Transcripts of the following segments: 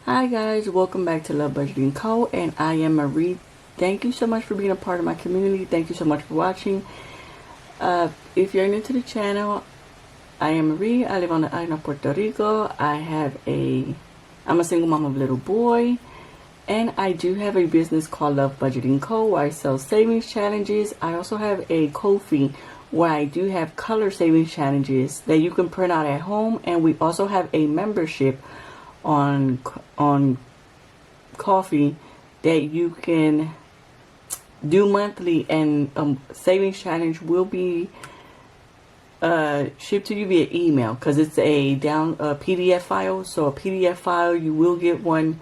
Hi guys, welcome back to Love Budgeting Co. and I am Marie. Thank you so much for being a part of my community. Thank you so much for watching. If you're new to the channel, I am Marie. I live on the island of Puerto Rico. I'm a single mom of a little boy, and I do have a business called Love Budgeting Co. where I sell savings challenges. I also have a Ko-fi where I do have color savings challenges that you can print out at home, and we also have a membership on coffee that you can do monthly, and savings challenge will be shipped to you via email because it's a PDF file. So a PDF file, you will get one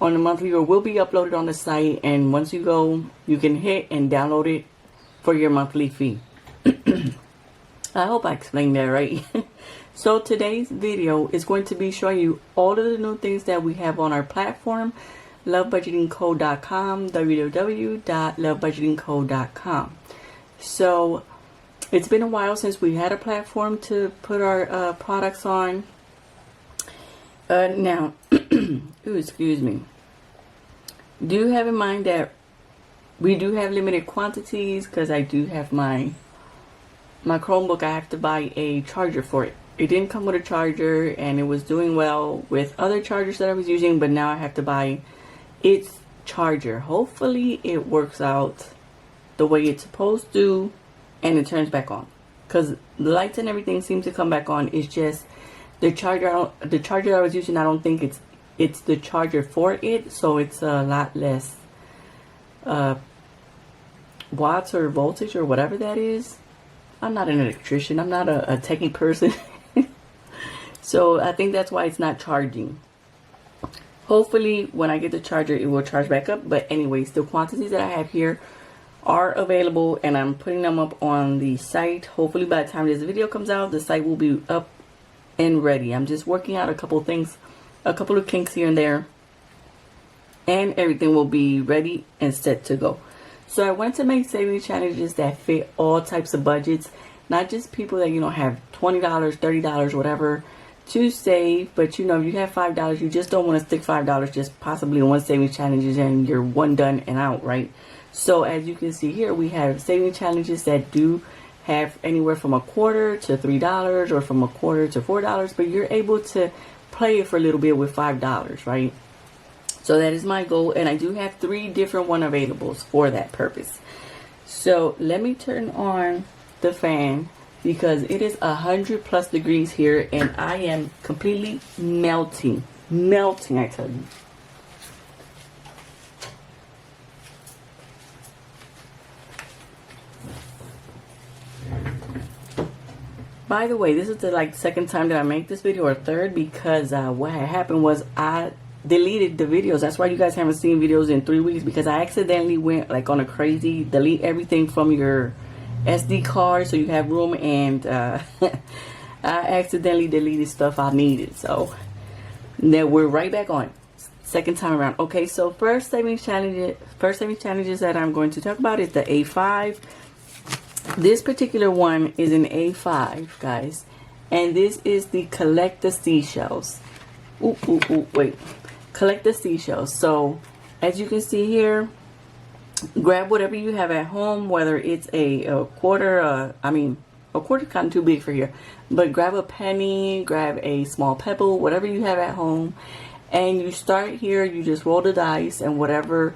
on the monthly, or will be uploaded on the site, and once you go, you can hit and download it for your monthly fee. I hope I explained that right. So today's video is going to be showing you all of the new things that we have on our platform, lovebudgetingco.com, www.lovebudgetingco.com. So it's been a while since we had a platform to put our products on. Now, ooh, excuse me. Do have in mind that we do have limited quantities because I do have my Chromebook. I have to buy a charger for it. It didn't come with a charger, and it was doing well with other chargers that I was using, but now I have to buy its charger. Hopefully it works out the way it's supposed to and it turns back on, because the lights and everything seem to come back on. It's just the charger I was using, I don't think it's the charger for it, so it's a lot less watts or voltage or whatever that is. I'm not an electrician. I'm not a techie person. So I think that's why it's not charging. Hopefully when I get the charger, it will charge back up. But anyways, the quantities that I have here are available, and I'm putting them up on the site. Hopefully by the time this video comes out, the site will be up and ready. I'm just working out a couple of things, a couple of kinks here and there, and everything will be ready and set to go. So I want to make savings challenges that fit all types of budgets, not just people that, have $20, $30, whatever to save, but if you have $5, you just don't want to stick $5 just possibly in one savings challenges and you're one done and out, right? So as you can see here, we have savings challenges that do have anywhere from $1/4 to $3, or from $1/4 to $4, but you're able to play it for a little bit with $5, right? So that is my goal, and I do have 3 different one availables for that purpose. So let me turn on the fan because it is 100+ degrees here, and I am completely melting, I tell you. By the way, this is the second time that I make this video, or third, because what had happened was I deleted the videos. That's why you guys haven't seen videos in 3 weeks, because I accidentally went on a crazy delete everything from your SD card so you have room, and I accidentally deleted stuff I needed. So now we're right back on, second time around. Okay, so first savings challenges that I'm going to talk about is the A5. This particular one is an A5, guys, and this is the collect the seashells. Wait. Collect the seashells. So as you can see here, grab whatever you have at home, whether it's a quarter, a quarter kind of too big for here, but grab a penny, grab a small pebble, whatever you have at home, and you start here. You just roll the dice, and whatever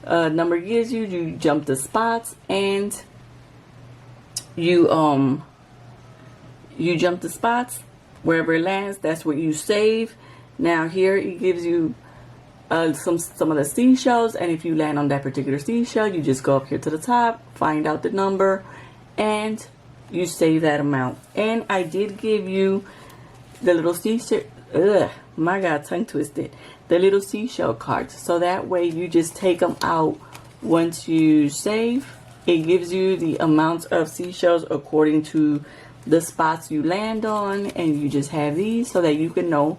number gives you, you jump the spots, and you jump the spots. Wherever it lands, that's what you save. Now here it gives you some of the seashells, and if you land on that particular seashell, you just go up here to the top, find out the number, and you save that amount. And I did give you the little seashell, my God, tongue twisted, the little seashell cards, so that way you just take them out once you save. It gives you the amount of seashells according to the spots you land on, and you just have these so that you can know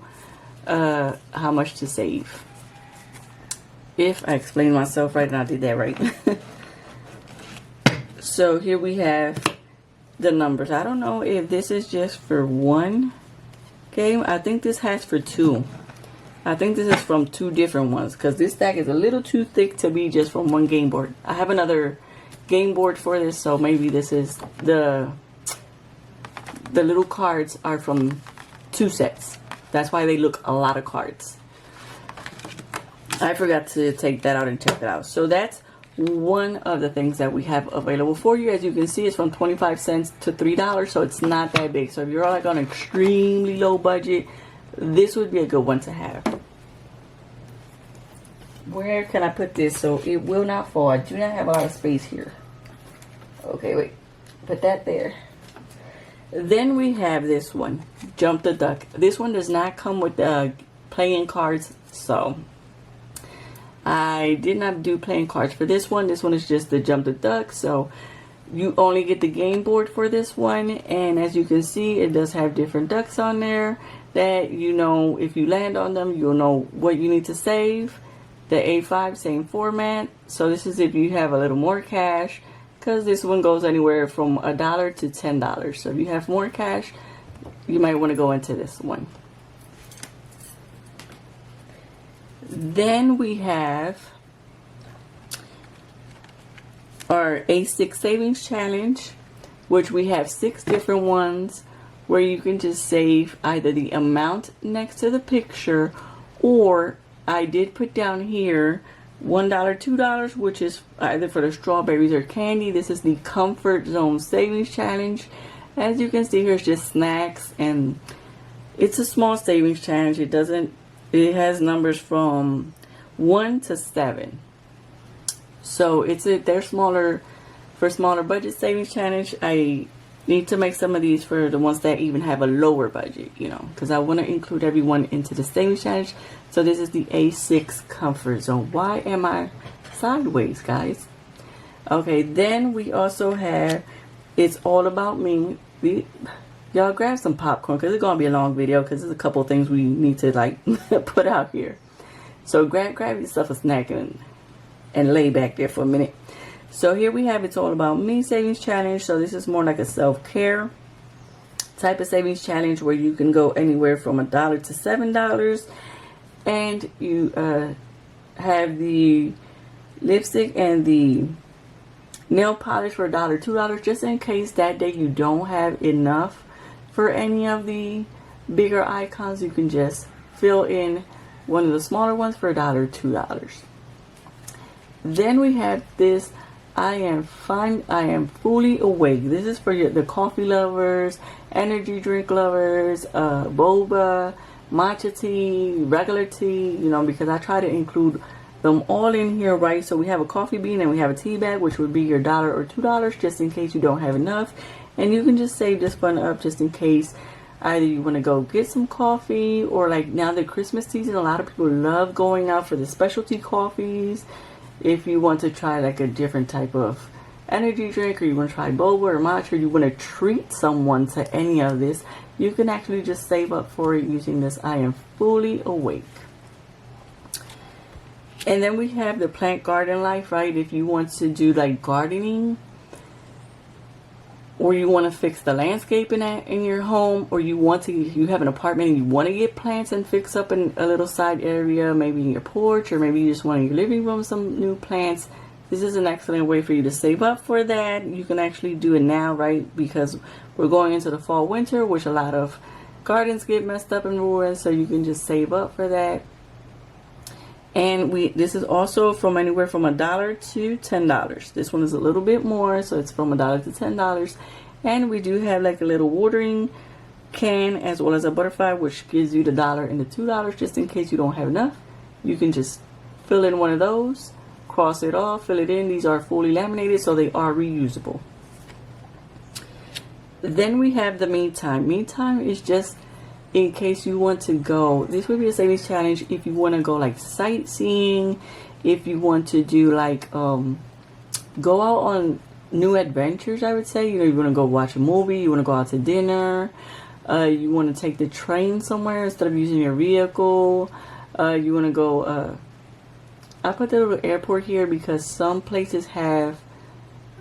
how much to save. If I explained myself right and I did that right. So here we have the numbers. I don't know if this is just for one game. I think this has for 2. I think this is from 2 different ones because this stack is a little too thick to be just from 1 game board. I have another game board for this, so maybe this is the little cards are from 2 sets. That's why they look a lot of cards. I forgot to take that out and check it out. So that's one of the things that we have available for you. As you can see, it's from 25 cents to $3, so it's not that big. So if you're like on an extremely low budget, this would be a good one to have. Where can I put this so it will not fall? I do not have a lot of space here. Okay, wait. Put that there. Then we have this one, Jump the Duck. This one does not come with playing cards, so I did not do playing cards for this one. This one is just the Jump the Duck, so you only get the game board for this one. And as you can see, it does have different ducks on there that, you know, if you land on them, you'll know what you need to save. The A5, same format. So this is if you have a little more cash, because this one goes anywhere from $1 to $10. So if you have more cash, you might want to go into this one. Then we have our A6 Savings Challenge, which we have 6 different ones where you can just save either the amount next to the picture, or I did put down here $1, $2, which is either for the strawberries or candy. This is the Comfort Zone Savings Challenge. As you can see here, it's just snacks, and it's a small savings challenge. It has numbers from 1 to 7. So they're smaller, for smaller budget savings challenge. I need to make some of these for the ones that even have a lower budget, you know, because I want to include everyone into the savings challenge. So this is the A6 Comfort Zone. Why am I sideways, guys? Okay, then we also have It's All About Me. Y'all grab some popcorn because it's going to be a long video because there's a couple of things we need to like put out here. So grab yourself a snack and lay back there for a minute. So here we have It's All About Me Savings Challenge. So this is more like a self-care type of savings challenge where you can go anywhere from $1 to $7. And you have the lipstick and the nail polish for $1, $2, just in case that day you don't have enough for any of the bigger icons. You can just fill in one of the smaller ones for $1, $2. Then we have this I am fully awake. This is for the coffee lovers, energy drink lovers, boba, matcha tea, regular tea, you know, because I try to include them all in here, right? So we have a coffee bean and we have a tea bag, which would be your $1 or $2 just in case you don't have enough. And you can just save this one up just in case either you want to go get some coffee, or like now the Christmas season, a lot of people love going out for the specialty coffees. If you want to try like a different type of energy drink, or you want to try boba or matcha, or you want to treat someone to any of this, you can actually just save up for it using this I Am Fully Awake. And then we have the Plant Garden Life, right? If you want to do like gardening, or you want to fix the landscaping in your home, or you have an apartment and you want to get plants and fix up in a little side area, maybe in your porch, or maybe you just want in your living room some new plants. This is an excellent way for you to save up for that. You can actually do it now, right? Because we're going into the fall winter, which a lot of gardens get messed up and ruined, so you can just save up for that. And this is also from anywhere from $1 to $10. This one is a little bit more, so it's from $1 to $10. And we do have like a little watering can as well as a butterfly, which gives you the $1 and the $2 just in case you don't have enough. You can just fill in one of those, cross it off, fill it in. These are fully laminated, so they are reusable. Then we have the Me Time. Me Time is just in case you want to go. This would be a savings challenge if you want to go like sightseeing, if you want to do like go out on new adventures. I would say, you know, you want to go watch a movie, you want to go out to dinner, you want to take the train somewhere instead of using your vehicle, you want to go I put the little airport here because some places have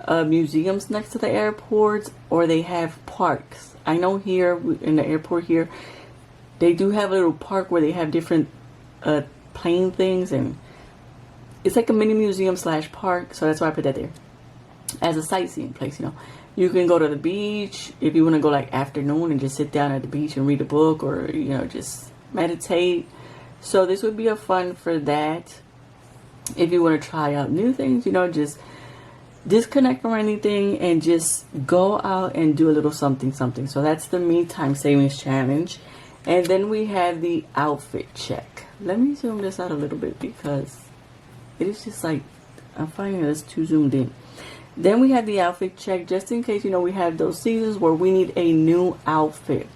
museums next to the airports, or they have parks. I know here in the airport here, they do have a little park where they have different plain things, and it's like a mini museum slash park. So that's why I put that there as a sightseeing place. You know, you can go to the beach if you want to go like afternoon and just sit down at the beach and read a book, or you know, just meditate. So this would be a fun for that. If you want to try out new things, you know, just disconnect from anything and just go out and do a little something. So that's the Me Time Savings Challenge. And then we have the outfit check. Let me zoom this out a little bit because it is just like, I'm finding this too zoomed in. Then we have the outfit check, just in case, you know, we have those seasons where we need a new outfit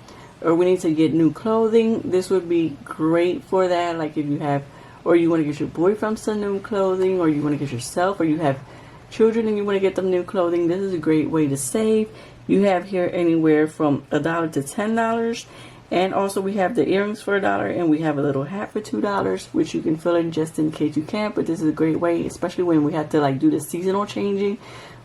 or we need to get new clothing. This would be great for that. Like if you have, or you want to get your boyfriend some new clothing, or you want to get yourself, or you have children and you want to get them new clothing, this is a great way to save. You have here anywhere from $1 to $10. And also we have the earrings for $1, and we have a little hat for $2, which you can fill in just in case you can't. But this is a great way, especially when we have to like do the seasonal changing.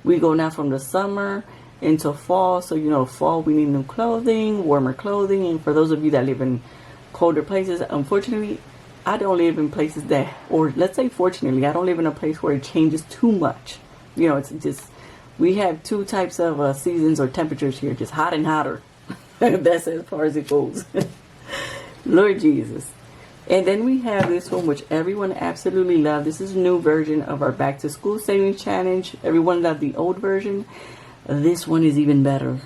We go now from the summer into fall. So, you know, fall we need new clothing, warmer clothing. And for those of you that live in colder places, unfortunately, I don't live in places that, or let's say fortunately, I don't live in a place where it changes too much. You know, it's just, we have two types of seasons or temperatures here, just hot and hotter. That's as far as it goes. Lord Jesus. And then we have this one, which everyone absolutely loved. This is a new version of our Back to School Savings Challenge. Everyone loved the old version. This one is even better.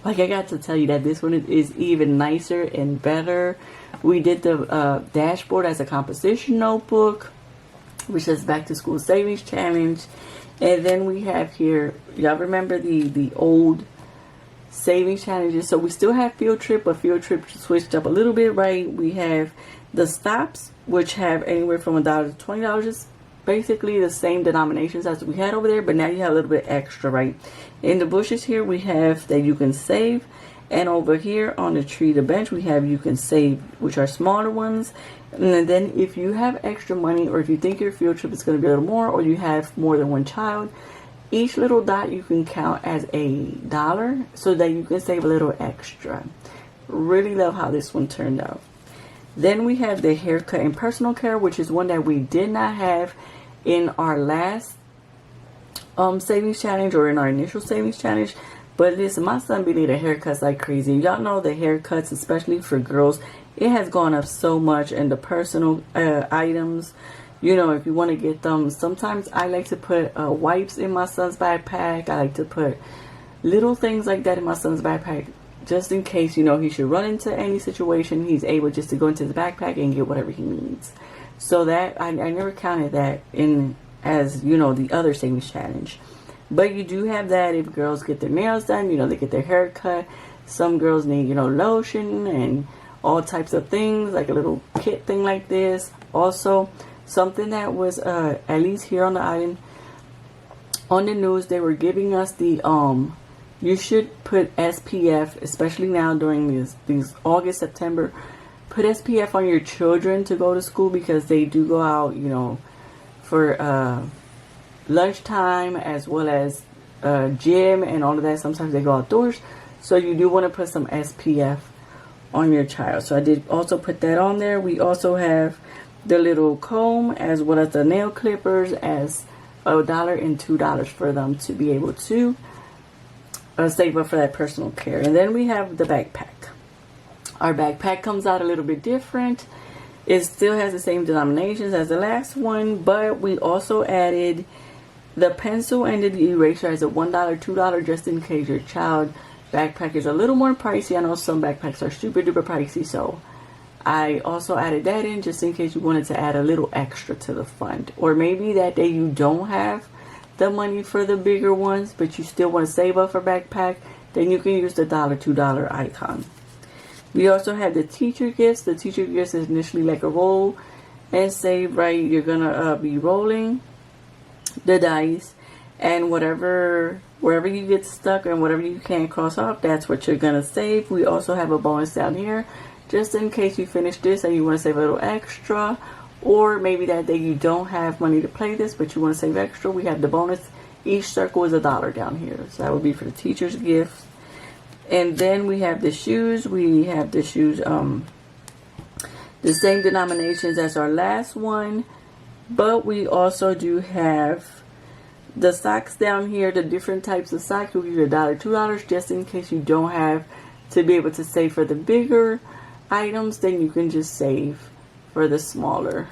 Like, I got to tell you that this one is even nicer and better. We did the dashboard as a composition notebook, which says Back to School Savings Challenge. And then we have here, y'all remember the old savings challenges? So we still have field trip, but field trip switched up a little bit, right? We have the stops, which have anywhere from $1 to $20. It's basically the same denominations as we had over there, but now you have a little bit extra, right? In the bushes here, we have that you can save. And over here on the tree, the bench, we have you can save, which are smaller ones. And then if you have extra money, or if you think your field trip is going to be a little more, or you have more than one child, each little dot you can count as $1 so that you can save a little extra. Really love how this one turned out. Then we have the haircut and personal care, which is one that we did not have in our last savings challenge, or in our initial savings challenge. But listen, my son be needing haircuts like crazy. Y'all know the haircuts, especially for girls, it has gone up so much. And the personal items, you know, if you want to get them, sometimes I like to put wipes in my son's backpack. I like to put little things like that in my son's backpack, just in case, you know, he should run into any situation. He's able just to go into his backpack and get whatever he needs. So that, I never counted that in as, you know, the other savings challenge. But you do have that if girls get their nails done, you know, they get their hair cut. Some girls need, you know, lotion and all types of things, like a little kit thing like this. Also, something that was, at least here on the island, on the news, they were giving us the, you should put SPF, especially now during these August, September, put SPF on your children to go to school, because they do go out, you know, for, lunchtime, as well as gym and all of that. Sometimes they go outdoors, so you do want to put some SPF on your child. So I did also put that on there. We also have the little comb, as well as the nail clippers, as $1 and $2 for them to be able to save up for that personal care. And then we have the backpack. Our backpack comes out a little bit different. It still has the same denominations as the last one, but we also added the pencil and the eraser as a $1, $2, just in case your child backpack is a little more pricey. I know some backpacks are super duper pricey, so I also added that in just in case you wanted to add a little extra to the fund. Or maybe that day you don't have the money for the bigger ones, but you still want to save up for backpack, then you can use the $1, $2 icon. We also have the teacher gifts. The teacher gifts is initially like a roll and save, right? You're gonna be rolling the dice, and wherever you get stuck and whatever you can't cross off, that's what you're gonna save. We also have a bonus down here just in case you finish this and you want to save a little extra, or maybe that day you don't have money to play this but you want to save extra. We have the bonus. Each circle is $1 down here, so that would be for the teacher's gifts. And then we have the shoes. We have the shoes The same denominations as our last one, but we also do have the socks down here, the different types of socks. We'll give you $1, $2, just in case you don't have to be able to save for the bigger items. Then you can just save for the smaller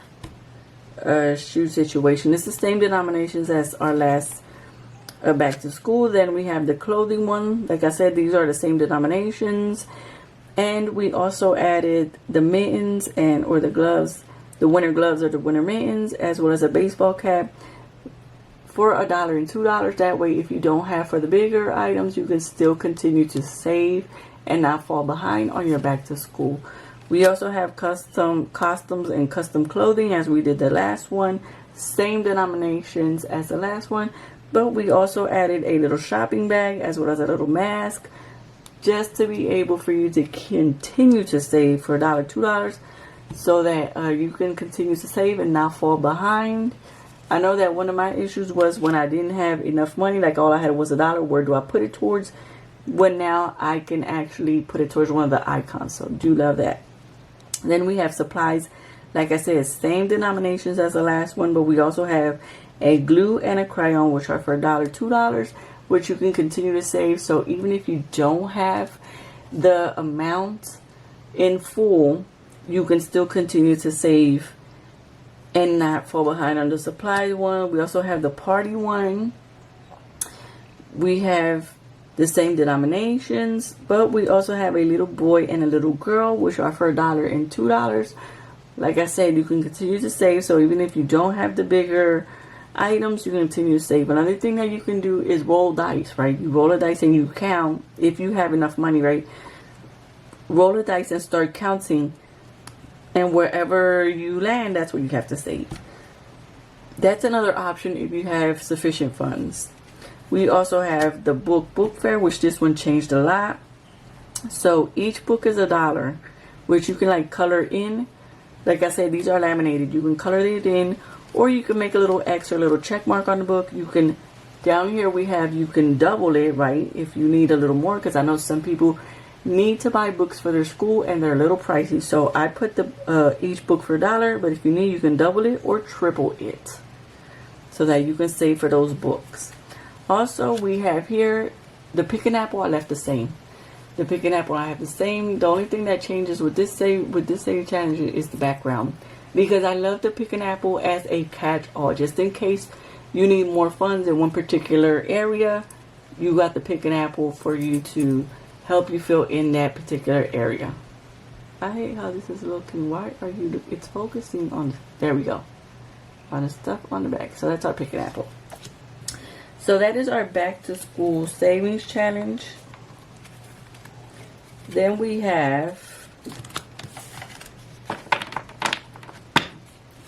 shoe situation. It's the same denominations as our last back to school. Then we have the clothing one. Like I said, these are the same denominations. And we also added the mittens or the gloves, the winter gloves or the winter mittens, as well as a baseball cap for $1 and $2. That way, if you don't have for the bigger items, you can still continue to save and not fall behind on your back to school. We also have custom costumes and custom clothing as we did the last one. Same denominations as the last one, but we also added a little shopping bag as well as a little mask, just to be able for you to continue to save for $1, $2, so that you can continue to save and not fall behind. I know that one of my issues was when I didn't have enough money, like all I had was $1, where do I put it towards? When now I can actually put it towards one of the icons, so do love that. Then we have supplies, like I said, same denominations as the last one, but we also have a glue and a crayon, which are for $1, $2, which you can continue to save. So even if you don't have the amount in full, you can still continue to save and not fall behind on the supply one. We also have the party one. We have the same denominations, but we also have a little boy and a little girl, which are for $1 and $2. Like I said, you can continue to save. So even if you don't have the bigger items, you can continue to save. Another thing that you can do is roll dice, right? You roll a dice and you count if you have enough money, right? Roll a dice and start counting, and wherever you land, that's what you have to save. That's another option if you have sufficient funds. We also have the book fair, which this one changed a lot. So each book is $1, which you can like color in. Like I said, these are laminated. You can color it in, or you can make a little X or a little check mark on the book. You can, down here we have, you can double it, right? If you need a little more, because I know some people need to buy books for their school and they're a little pricey. So I put the each book for $1, but if you need, you can double it or triple it, so that you can save for those books. Also, we have here the pick an apple. I left the same. The pick an apple I have the same. The only thing that changes with this save challenge is the background, because I love the pick an apple as a catch-all. Just in case you need more funds in one particular area, you got the pick an apple for you to help you fill in that particular area. I hate how this is looking. Why are you? It's focusing on. There we go. On the stuff on the back. So that's our pick an apple. So that is our back to school savings challenge. Then we have,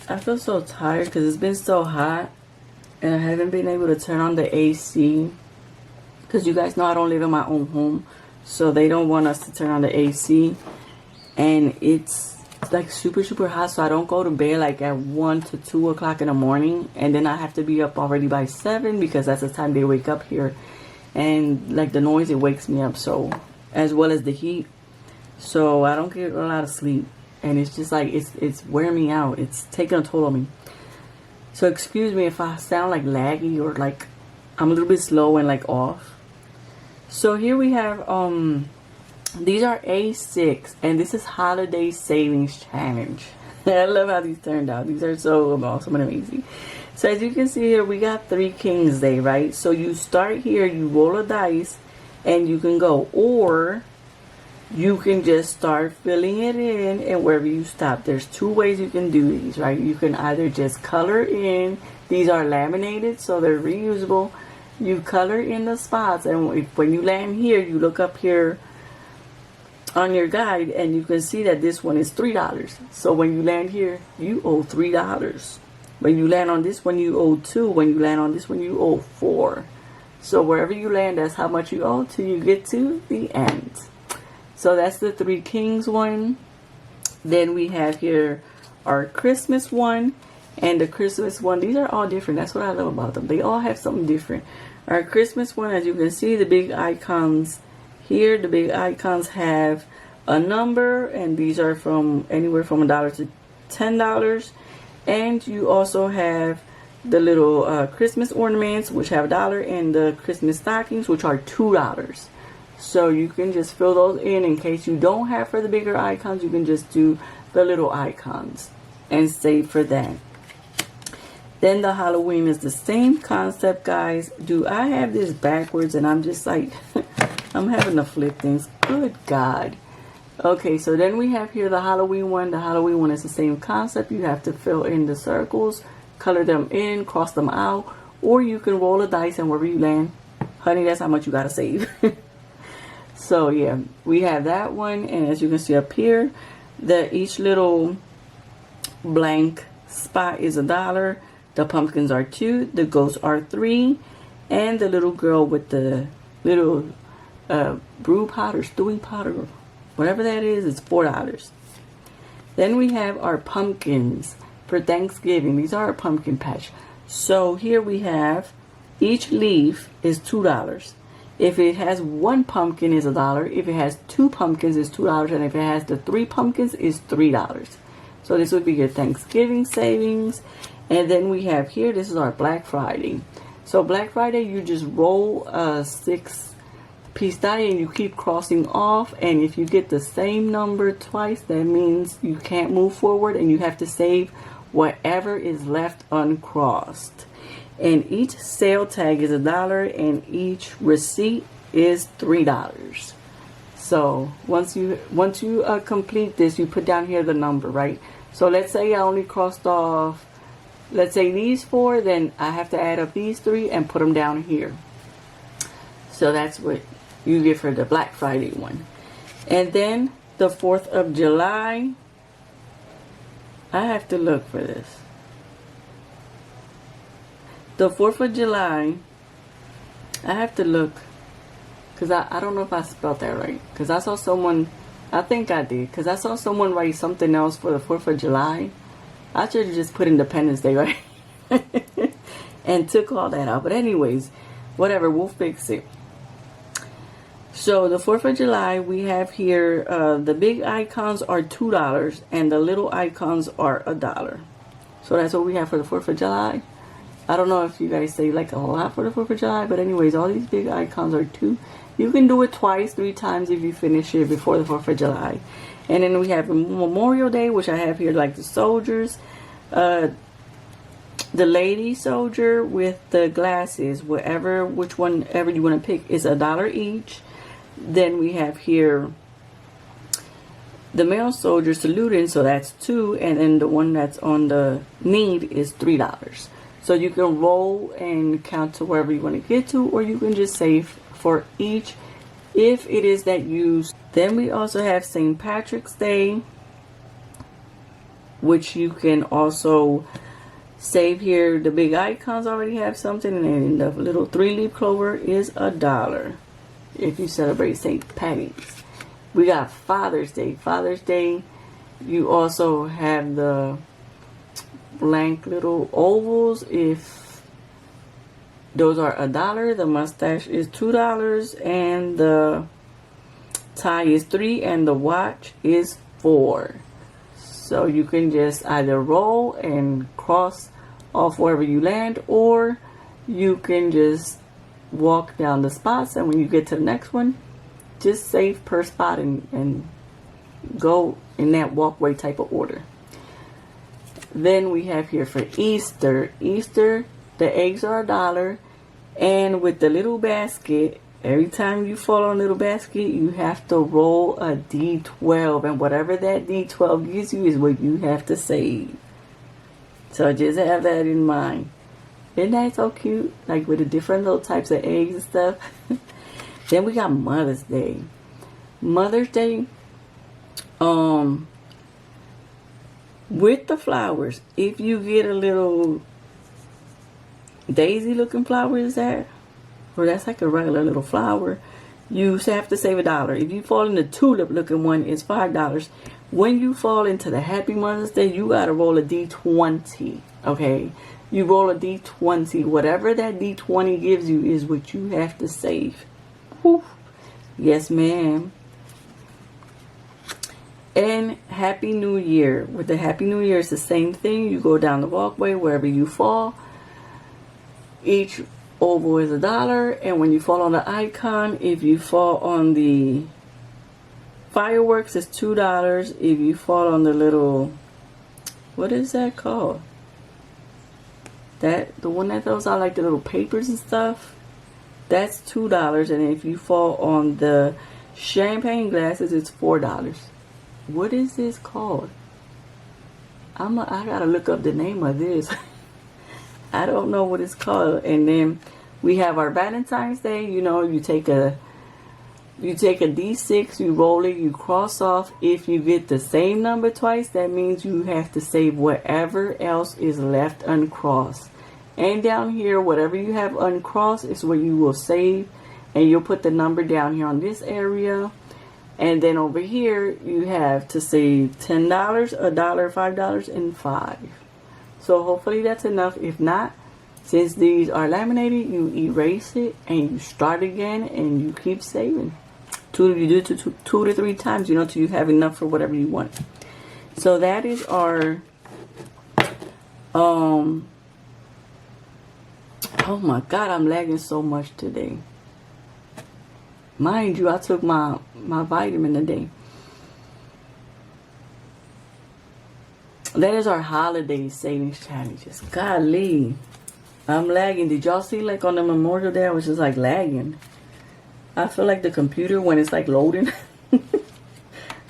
I feel so tired because it's been so hot and I haven't been able to turn on the AC, because you guys know I don't live in my own home, so they don't want us to turn on the AC, and it's like super hot, so I don't go to bed like at 1 to 2 o'clock in the morning, and then I have to be up already by 7, because that's the time they wake up here, and like the noise, it wakes me up, so as well as the heat, so I don't get a lot of sleep, and it's just like it's wearing me out. It's taking a toll on me. So excuse me if I sound like laggy or like I'm a little bit slow and like off. So here we have these are A6, and this is Holiday Savings Challenge. I love how these turned out. These are so awesome and amazing. So as you can see here, we got 3 Kings Day, right? So you start here, you roll a dice, and you can go, or you can just start filling it in, and wherever you stop. There's 2 ways you can do these, right? You can either just color in. These are laminated, so they're reusable. You color in the spots, and when you land here, you look up here on your guide, and you can see that this one is $3. So when you land here, you owe $3. When you land on this one, you owe 2. When you land on this one, you owe 4. So wherever you land, that's how much you owe till you get to the end. So that's the 3 Kings one. Then we have here our Christmas one, and the Christmas one, these are all different. That's what I love about them. They all have something different. Our Christmas one, as you can see, the big icons here, the big icons have a number, and these are from anywhere from $1 to $10. And you also have the little Christmas ornaments, which have $1, and the Christmas stockings, which are $2. So you can just fill those in case you don't have for the bigger icons. You can just do the little icons and save for that. Then the Halloween is the same concept, guys. Do I have this backwards? And I'm just like, I'm having to flip things. Good God. Okay, so then we have here the Halloween one. The Halloween one is the same concept. You have to fill in the circles, color them in, cross them out, or you can roll a dice and wherever you land, honey, that's how much you gotta save. So yeah, we have that one, and as you can see up here, each little blank spot is $1. The pumpkins are $2, the ghosts are $3, and the little girl with the little brew pot or stewing pot or whatever that is $4. Then we have our pumpkins for Thanksgiving. These are a pumpkin patch. So here we have each leaf is $2. If it has one pumpkin is $1. If it has 2 pumpkins is $2, and if it has the 3 pumpkins is $3. So this would be your Thanksgiving savings. And then we have here, this is our Black Friday. So Black Friday, you just roll a 6-piece die and you keep crossing off. And if you get the same number twice, that means you can't move forward and you have to save whatever is left uncrossed. And each sale tag is $1 and each receipt is $3. So once you complete this, you put down here the number, right? So let's say I only crossed off, let's say these 4, then I have to add up these 3 and put them down here. So that's what you get for the Black Friday one. And then the 4th of July, I have to look for this. The 4th of July, I have to look, because I don't know if I spelled that right. Because I saw someone, I think I did, because I saw someone write something else for the 4th of July. I should have just put Independence Day, right? And took all that out. But anyways, whatever, we'll fix it. So the 4th of July, we have here, the big icons are $2 and the little icons are $1. So that's what we have for the 4th of July. I don't know if you guys say like a lot for the 4th of July, but anyways, all these big icons are $2. You can do it twice, 3 times if you finish it before the 4th of July. And then we have Memorial Day, which I have here like the soldiers. The lady soldier with the glasses, which one ever you want to pick, is $1 each. Then we have here the male soldier saluting, so that's $2. And then the one that's on the need is $3. So you can roll and count to wherever you want to get to, or you can just save for each if it is that use. Then we also have St. Patrick's Day, which you can also save here. The big icons already have something, and the little 3-leaf clover is $1 if you celebrate St. Patty's. We got Father's Day. Father's Day, you also have the blank little ovals. If those are $1, the mustache is $2, and the tie is $3, and the watch is $4. So you can just either roll and cross off wherever you land, or you can just walk down the spots, and when you get to the next one, just save per spot and go in that walkway type of order. Then we have here for Easter. Easter, the eggs are $1, and with the little basket, every time you fall on a little basket, you have to roll a D12, and whatever that D12 gives you is what you have to save. So just have that in mind. Isn't that so cute? Like with the different little types of eggs and stuff. Then we got Mother's Day. Mother's Day, with the flowers, if you get a little daisy looking flower, is that, or that's like a regular little flower, you have to save $1. If you fall in the tulip looking one, it's $5. When you fall into the Happy Mother's Day, you gotta roll a D20. Okay, you roll a D20. Whatever that D20 gives you is what you have to save. Whew. Yes, ma'am. And Happy New Year. With the Happy New Year, it's the same thing. You go down the walkway wherever you fall. Each oval is $1. And when you fall on the icon, if you fall on the fireworks, it's $2. If you fall on the little, what is that called? The one that throws out like the little papers and stuff, that's $2. And if you fall on the champagne glasses, it's $4. What is this called? I gotta look up the name of this. I don't know what it's called. And then we have our Valentine's Day. You know, you take a D6, you roll it, you cross off. If you get the same number twice, that means you have to save whatever else is left uncrossed. And down here, whatever you have uncrossed is where you will save. And you'll put the number down here on this area. And then over here, you have to save $10, $1, $5, and $5. So hopefully that's enough. If not, since these are laminated, you erase it and you start again and you keep saving. You do it 2 to 3 times, you know, till you have enough for whatever you want. So that is our oh my God, I'm lagging so much today. Mind you, I took my vitamin today. That is our holiday savings challenges. Golly, I'm lagging. Did y'all see, like, on the Memorial Day, I was just like lagging. I feel like the computer when it's like loading.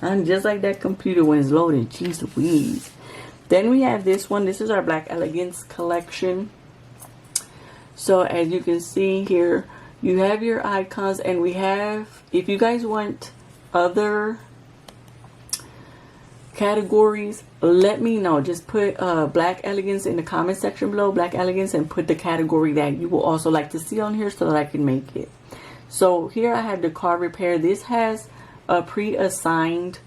I'm just like that computer when it's loading. Jeez Louise. Then we have this one. This is our Black Elegance collection. So as you can see here, you have your icons, and we have, if you guys want other categories, let me know. Just put Black Elegance in the comment section below, Black Elegance, and put the category that you will also like to see on here so that I can make it. So here I have the car repair. This has a pre-assigned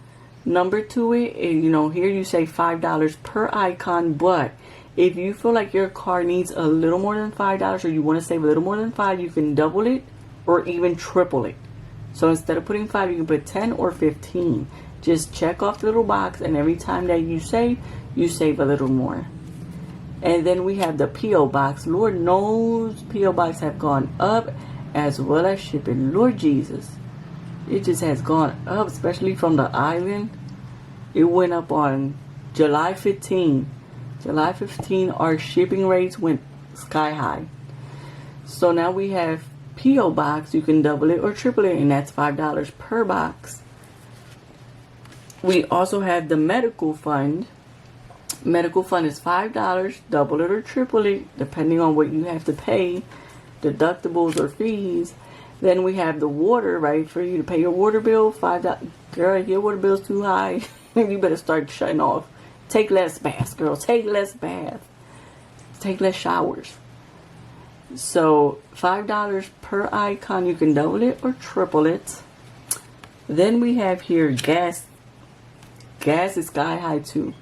number to it. And, you know, here you say $5 per icon, but if you feel like your car needs a little more than $5 or you want to save a little more than $5, you can double it or even triple it. So instead of putting 5, you can put 10 or 15. Just check off the little box, and every time that you save a little more. And then we have the P.O. box. Lord knows P.O. box have gone up as well as shipping. Lord Jesus. It just has gone up, especially from the island. It went up on July 15. July 15, our shipping rates went sky high. So now we have P.O. box. You can double it or triple it, and that's $5 per box. We also have the medical fund. Medical fund is $5, double it or triple it, depending on what you have to pay, deductibles or fees. Then we have the water, right, for you to pay your water bill, $5. Girl, if your water bill's too high, you better start shutting off. Take less baths, girl. Take less baths. Take less showers. So $5 per icon. You can double it or triple it. Then we have here gas. Gas is sky high too.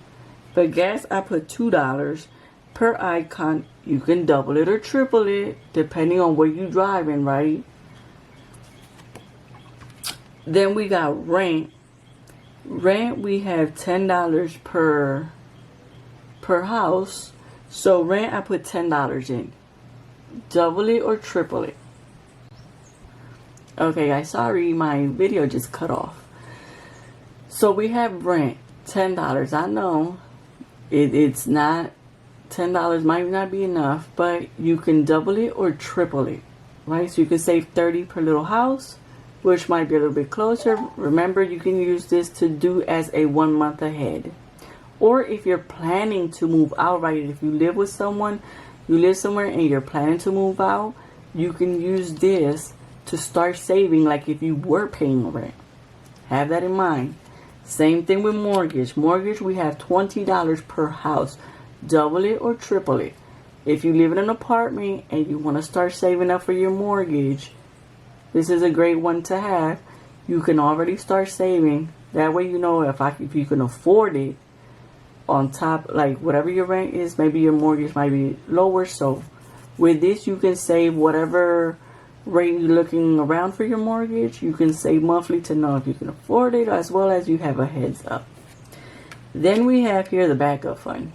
But gas, I put $2 per icon. You can double it or triple it depending on where you're driving, right? Then we got rent. Rent, we have $10 per house. So rent, I put $10 in. Double it or triple it. Okay guys, sorry, my video just cut off. So we have rent, $10. I know it's not, $10 might not be enough, but you can double it or triple it, right? So you can save $30 per little house, which might be a little bit closer. Remember, you can use this to do as a 1 month ahead. Or if you're planning to move out, right? If you live with someone, you live somewhere and you're planning to move out, you can use this to start saving like if you were paying rent. Have that in mind. Same thing with mortgage. Mortgage, we have $20 per house. Double it or triple it. If you live in an apartment and you want to start saving up for your mortgage, this is a great one to have. You can already start saving. That way you know if you can afford it. On top, like whatever your rent is, maybe your mortgage might be lower. So with this, you can save whatever rate you're looking around for your mortgage. You can save monthly to know if you can afford it, as well as you have a heads up. Then we have here the backup fund.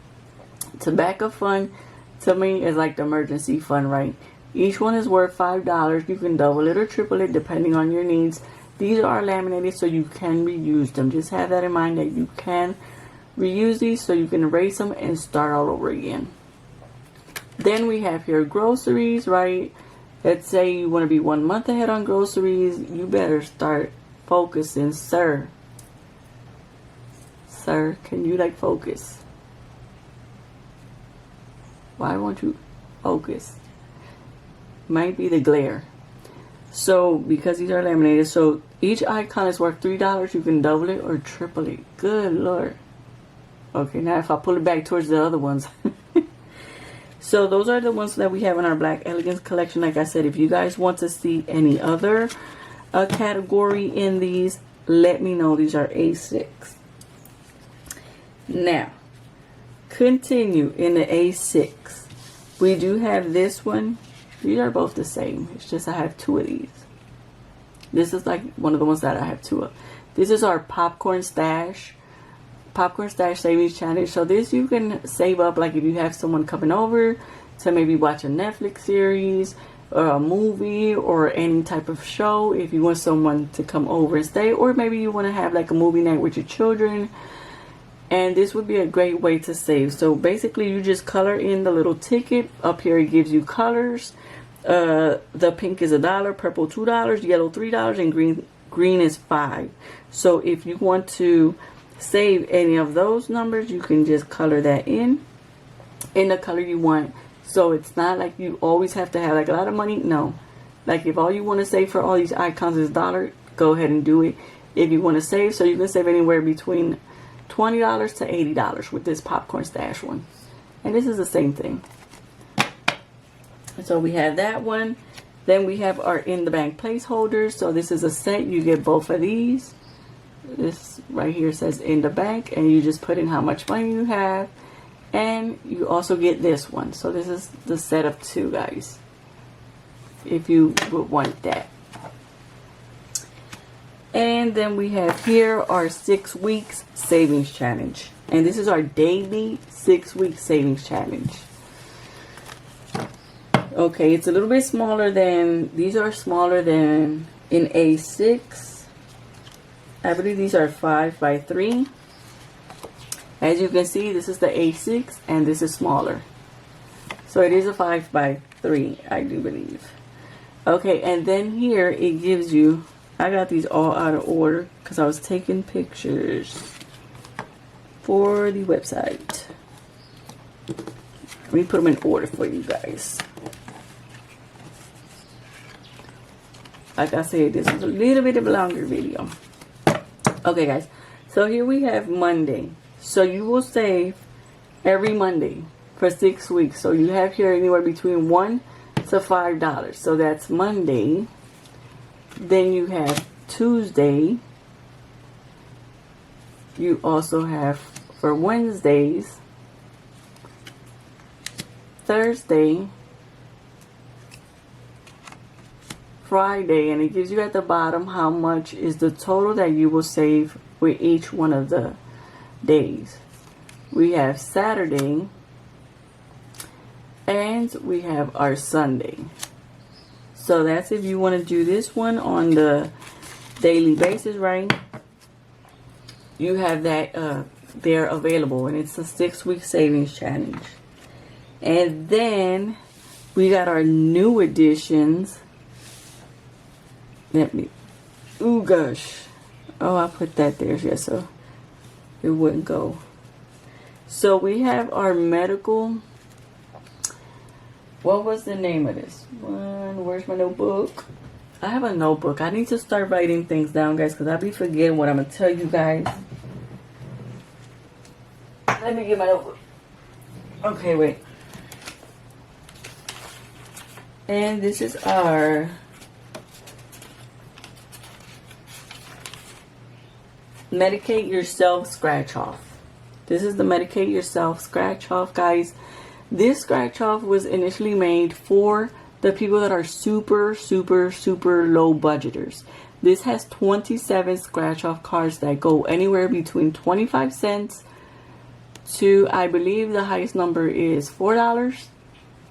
The backup fund to me is like the emergency fund, right? Each one is worth $5. You can double it or triple it depending on your needs. These are laminated so you can reuse them. Just have that in mind that you can reuse these so you can erase them and start all over again. Then we have here groceries, right? Let's say you want to be 1 month ahead on groceries. You better start focusing, sir. Sir, can you like focus? Why won't you focus? Might be the glare. So, because these are laminated, so each icon is worth $3. You can double it or triple it. Good Lord. Okay, now if I pull it back towards the other ones. So those are the ones that we have in our Black Elegance collection. Like I said, if you guys want to see any other category in these, let me know. These are A6. Now, continue in the A6. We do have this one. These are both the same. It's just I have 2 of these. This is like one of the ones that I have 2 of. This is our popcorn stash savings challenge. So this you can save up, like if you have someone coming over to maybe watch a Netflix series or a movie or any type of show. If you want someone to come over and stay, or maybe you want to have like a movie night with your children, and this would be a great way to save. So basically you just color in the little ticket. Up here it gives you colors. The pink is $1, purple $2, yellow $3, and green is $5. So if you want to save any of those numbers, you can just color that in the color you want. So it's not like you always have to have like a lot of money. No, like if all you want to save for all these icons is $1, go ahead and do it. If you want to save, so you can save anywhere between $20 to $80 with this popcorn stash one, and this is the same thing. So we have that one. Then we have our in the bank placeholders. So this is a set. You get both of these. This right here says in the bank, and you just put in how much money you have, and you also get this one. So this is the set of 2, guys, if you would want that. And then we have here our 6 weeks savings challenge, and this is our daily 6-week savings challenge. Okay, it's a little bit smaller than, these are smaller than in A6. I believe these are 5 by 3. As you can see, this is the A6 and this is smaller. So it is a 5 by 3, I do believe. Okay, and then here it gives you, I got these all out of order because I was taking pictures for the website. Let me put them in order for you guys. Like I said, this is a little bit of a longer video. Okay, guys. So here we have Monday. So you will save every Monday for 6 weeks. So you have here anywhere between $1 to $5. So that's Monday. Then you have Tuesday. You also have for Wednesdays, Thursday, Friday, and it gives you at the bottom how much is the total that you will save with each one of the days. We have Saturday, and we have our Sunday. So that's if you want to do this one on the daily basis, right? You have that there available, and it's a 6-week savings challenge. And then we got our new additions. Let me, oh gosh, oh, I put that there, yeah, so it wouldn't go. So we have our medical. What was the name of this one? Where's my notebook? I have a notebook. I need to start writing things down, guys, because I'll be forgetting what I'm going to tell you guys. Let me get my notebook. Okay, wait. And this is our Medicate Yourself Scratch Off. This is the Medicate Yourself Scratch Off, guys. This scratch off was initially made for the people that are super, super, super low budgeters. This has 27 scratch off cards that go anywhere between 25 cents to, I believe the highest number is $4.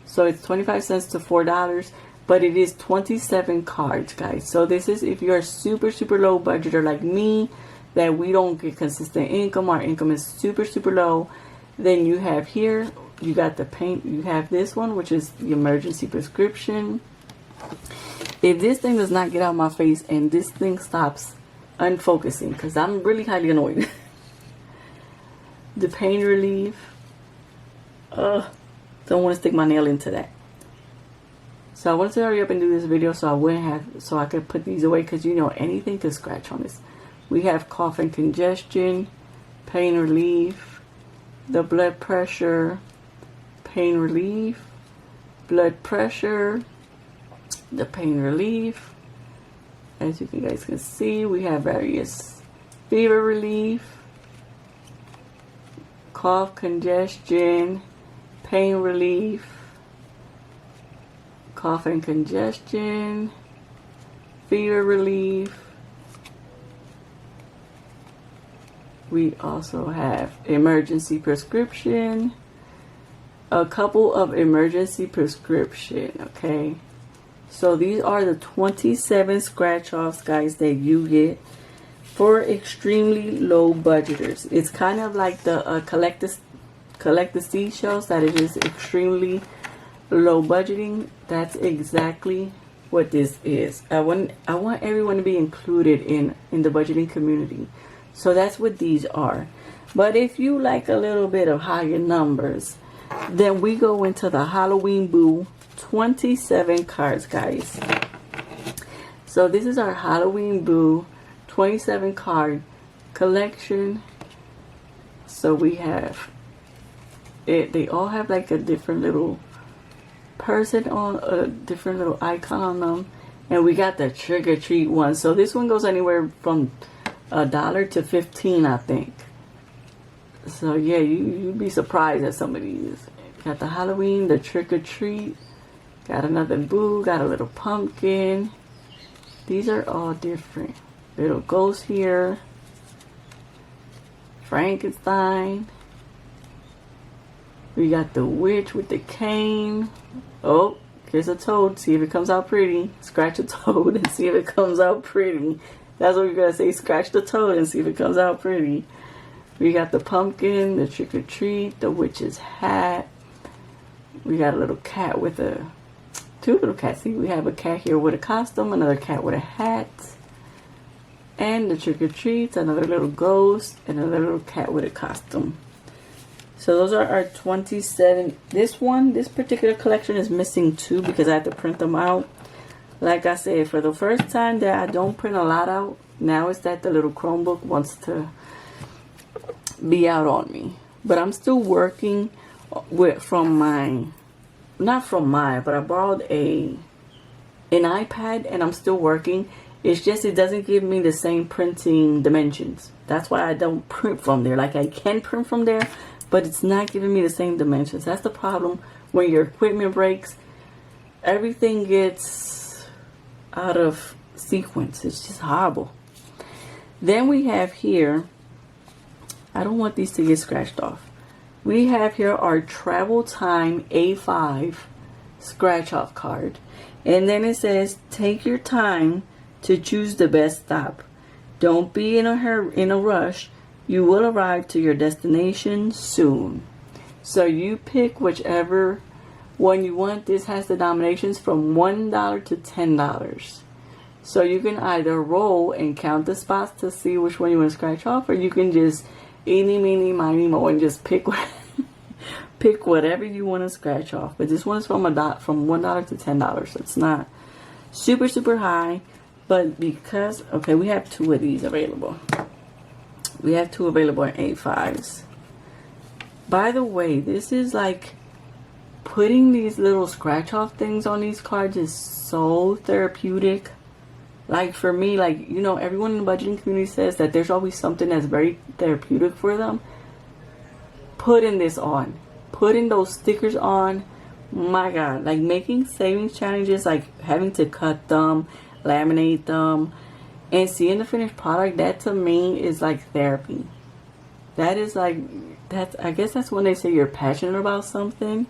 So it's 25 cents to $4, but it is 27 cards, guys. So this is if you're super, super low budgeter like me, that we don't get consistent income, our income is super, super low, then you have here, you got the paint, you have this one, which is the emergency prescription. If this thing does not get out of my face and this thing stops unfocusing, because I'm really highly annoyed. The pain relief. Don't want to stick my nail into that. So I wanted to hurry up and do this video so I could put these away, because you know anything could scratch on this. We have cough and congestion, pain relief, the blood pressure, pain relief, blood pressure, the pain relief. As you guys can see, we have various fever relief, cough, congestion, pain relief, cough and congestion, fever relief. We also have emergency prescription, a couple of emergency prescription, okay? So these are the 27 scratch offs, guys, that you get for extremely low budgeters. It's kind of like the collect the seashells, that it is extremely low budgeting. That's exactly what this is. I want everyone to be included in the budgeting community. So that's what these are. But if you like a little bit of higher numbers, then we go into the Halloween Boo 27 cards, guys. So this is our Halloween Boo 27 card collection. So we have it, they all have like a different little person on, a different little icon on them. And we got the trick or treat one. So this one goes anywhere from $1 to $15, I think. So yeah, you'd be surprised at some of these. Got the Halloween, the trick or treat, got another boo, got a little pumpkin. These are all different. Little ghost here, Frankenstein. We got the witch with the cane. Oh, here's a toad. See if it comes out pretty. Scratch a toad and see if it comes out pretty. That's what we gotta say. Scratch the toad and see if it comes out pretty. We got the pumpkin, the trick or treat, the witch's hat. We got a little cat with two little cats. See, we have a cat here with a costume, another cat with a hat, and the trick or treats, another little ghost, and another little cat with a costume. So those are our 27. This particular collection is missing 2 because I had to print them out. Like I said, for the first time that I don't print a lot out, now it's that the little Chromebook wants to be out on me. But I'm still working with but I borrowed an iPad and I'm still working. It's just it doesn't give me the same printing dimensions. That's why I don't print from there. Like I can print from there, but it's not giving me the same dimensions. That's the problem when your equipment breaks. Everything gets out of sequence. It's just horrible. Then we have here, I don't want these to get scratched off. We have here our Travel Time A5 scratch off card. And then it says, take your time to choose the best stop. Don't be in a rush. You will arrive to your destination soon. So you pick whichever one you want. This has the denominations from $1 to $10. So you can either roll and count the spots to see which one you want to scratch off, or you can just eeny, meeny, miny, mo, and just pick whatever you want to scratch off. But this one is from $1 to $10. So it's not super, super high. But because, okay, we have 2 of these available. We have 2 available in A5s. By the way, this is like putting these little scratch off things on these cards is so therapeutic. Like for me, like, you know, everyone in the budgeting community says that there's always something that's very therapeutic for them. Putting this on, putting those stickers on My God, like making savings challenges, like having to cut them, laminate them, and seeing the finished product, that to me is like therapy. That is like, that's, I guess that's when they say you're passionate about something.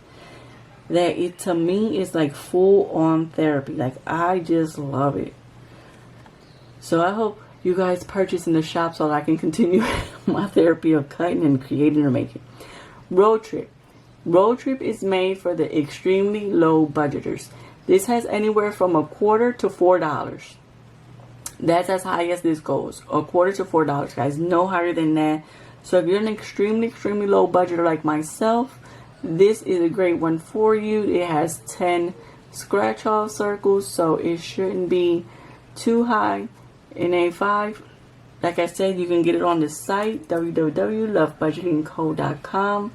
That it to me is like full on therapy. Like I just love it. So I hope you guys purchase in the shop so that I can continue my therapy of cutting and creating or making. Road trip. Road trip is made for the extremely low budgeters. This has anywhere from $1/4 to $4. That's as high as this goes. $1/4 to $4, guys. No higher than that. So if you're an extremely low budgeter like myself, this is a great one for you. It has 10 scratch off circles, so it shouldn't be too high. In A5, like I said, you can get it on the site www.lovebudgetingco.com.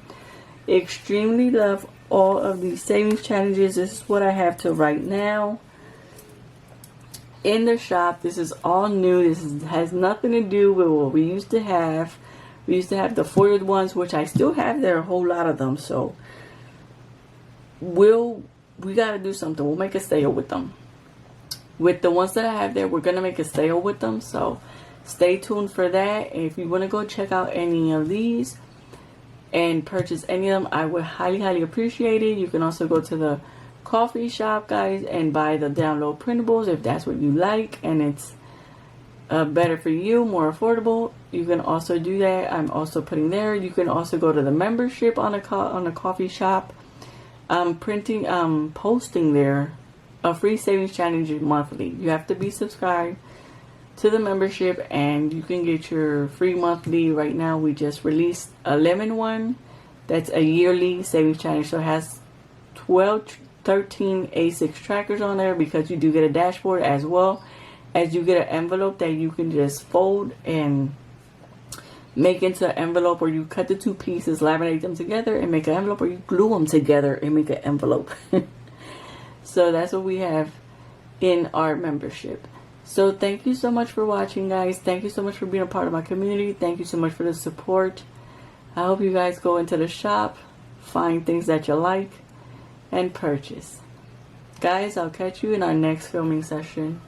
Extremely love all of these savings challenges. This is what I have till right now in the shop. This is all new. Has nothing to do with what we used to have. We used to have the foiled ones, which I still have. There are a whole lot of them. So we got to do something. We'll make a sale with them. With the ones that I have there, we're going to make a sale with them. So stay tuned for that. And if you want to go check out any of these and purchase any of them, I would highly appreciate it. You can also go to the coffee shop, guys, and buy the download printables if that's what you like and it's better for you, more affordable. You can also do that. I'm also putting there. You can also go to the membership on the coffee shop. I'm posting there a free savings challenge monthly. You have to be subscribed to the membership and you can get your free monthly. Right now we just released a lemon one. That's a yearly savings challenge. So it has 13 A6 trackers on there because you do get a dashboard as well as you get an envelope that you can just fold and make into an envelope, or you cut the two pieces, laminate them together and make an envelope, or you glue them together and make an envelope. So that's what we have in our membership. So thank you so much for watching, guys. Thank you so much for being a part of my community. Thank you so much for the support. I hope you guys go into the shop, find things that you like, and purchase. Guys, I'll catch you in our next filming session.